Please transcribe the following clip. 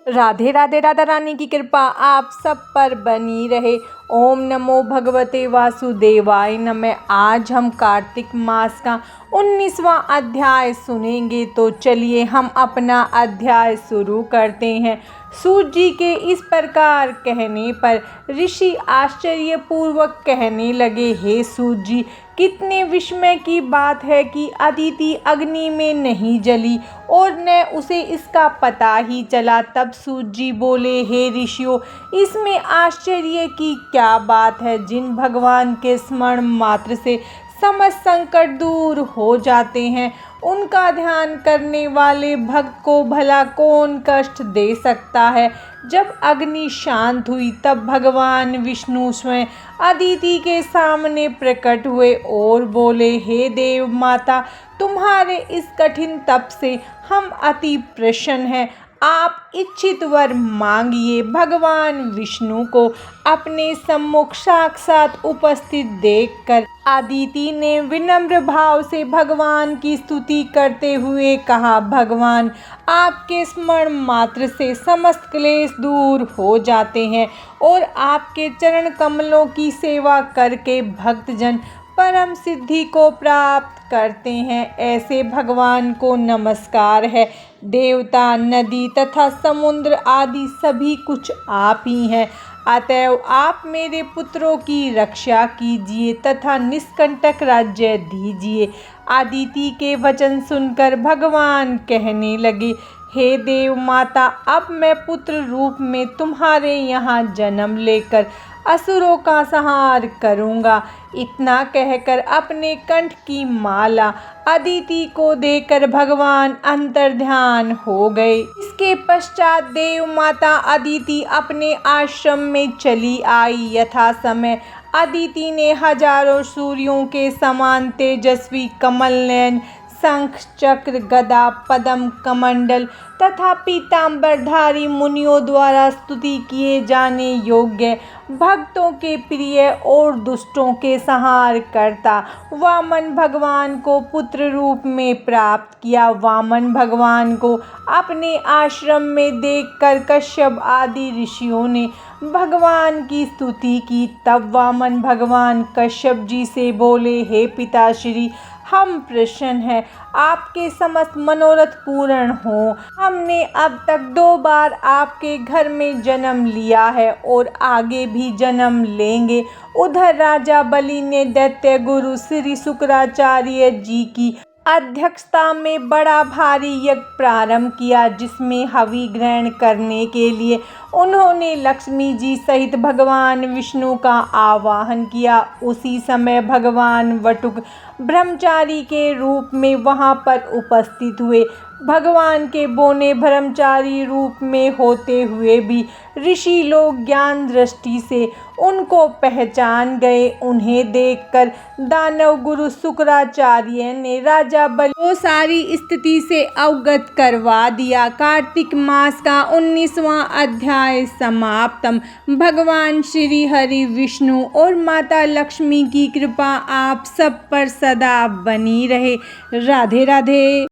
राधे राधे। राधा रानी की कृपा आप सब पर बनी रहे। ओम नमो भगवते वासुदेवाय नमः। आज हम कार्तिक मास का 19वां अध्याय सुनेंगे, तो चलिए हम अपना अध्याय शुरू करते हैं। सूत जी के इस प्रकार कहने पर ऋषि आश्चर्यपूर्वक कहने लगे, हे सूत जी, कितने विस्मय की बात है कि अदिति अग्नि में नहीं जली और न उसे इसका पता ही चला। तब सूत जी बोले, हे ऋषियों, इसमें आश्चर्य की क्या बात है। जिन भगवान के स्मरण मात्र से समस्त संकट दूर हो जाते हैं, उनका ध्यान करने वाले भक्त को भला कौन कष्ट दे सकता है। जब अग्नि शांत हुई तब भगवान विष्णु स्वयं अदिति के सामने प्रकट हुए और बोले, हे देव माता, तुम्हारे इस कठिन तप से हम अति प्रसन्न हैं। आप इच्छित वर मांगिए। भगवान विष्णु को अपने सम्मुख साक्षात उपस्थित देखकर अदिति ने विनम्र भाव से भगवान की स्तुति करते हुए कहा, भगवान, आपके स्मरण मात्र से समस्त क्लेश दूर हो जाते हैं और आपके चरण कमलों की सेवा करके भक्तजन परम सिद्धि को प्राप्त करते हैं। ऐसे भगवान को नमस्कार है। देवता, नदी तथा समुद्र आदि सभी कुछ आप ही हैं। अतएव आप मेरे पुत्रों की रक्षा कीजिए तथा निष्कंटक राज्य दीजिए। अदिति के वचन सुनकर भगवान कहने लगे, हे देव माता, अब मैं पुत्र रूप में तुम्हारे यहाँ जन्म लेकर असुरों का संहार करूँगा। इतना कहकर अपने कंठ की माला अदिति को देकर भगवान अंतर्ध्यान हो गए। इसके पश्चात देव माता अदिति अपने आश्रम में चली आई। यथा समय अदिति ने हजारों सूर्यों के समान तेजस्वी कमल नयन, शंख, चक्र, गदा, पद्म, कमंडल तथा पीतांबरधारी मुनियों द्वारा स्तुति किए जाने योग्य, भक्तों के प्रिय और दुष्टों के संहार करता वामन भगवान को पुत्र रूप में प्राप्त किया। वामन भगवान को अपने आश्रम में देखकर कश्यप आदि ऋषियों ने भगवान की स्तुति की। तब वामन भगवान कश्यप जी से बोले, हे पिताश्री, हम प्रसन्न हैं, आपके समस्त मनोरथ पूर्ण हो। हमने अब तक 2 बार आपके घर में जन्म लिया है और आगे भी जन्म लेंगे। उधर राजा बलि ने दैत्य गुरु श्री शुक्राचार्य जी की अध्यक्षता में बड़ा भारी यज्ञ प्रारंभ किया, जिसमें हवि ग्रहण करने के लिए उन्होंने लक्ष्मी जी सहित भगवान विष्णु का आवाहन किया। उसी समय भगवान वटुक ब्रह्मचारी के रूप में वहां पर उपस्थित हुए। भगवान के बोने ब्रह्मचारी रूप में होते हुए भी ऋषि लोग ज्ञान दृष्टि से उनको पहचान गए। उन्हें देखकर दानव गुरु शुक्राचार्य ने राजा बलि को सारी स्थिति से अवगत करवा दिया। कार्तिक मास का 19वां अध्याय समाप्तम। भगवान श्री हरि विष्णु और माता लक्ष्मी की कृपा आप सब पर सदा बनी रहे। राधे राधे।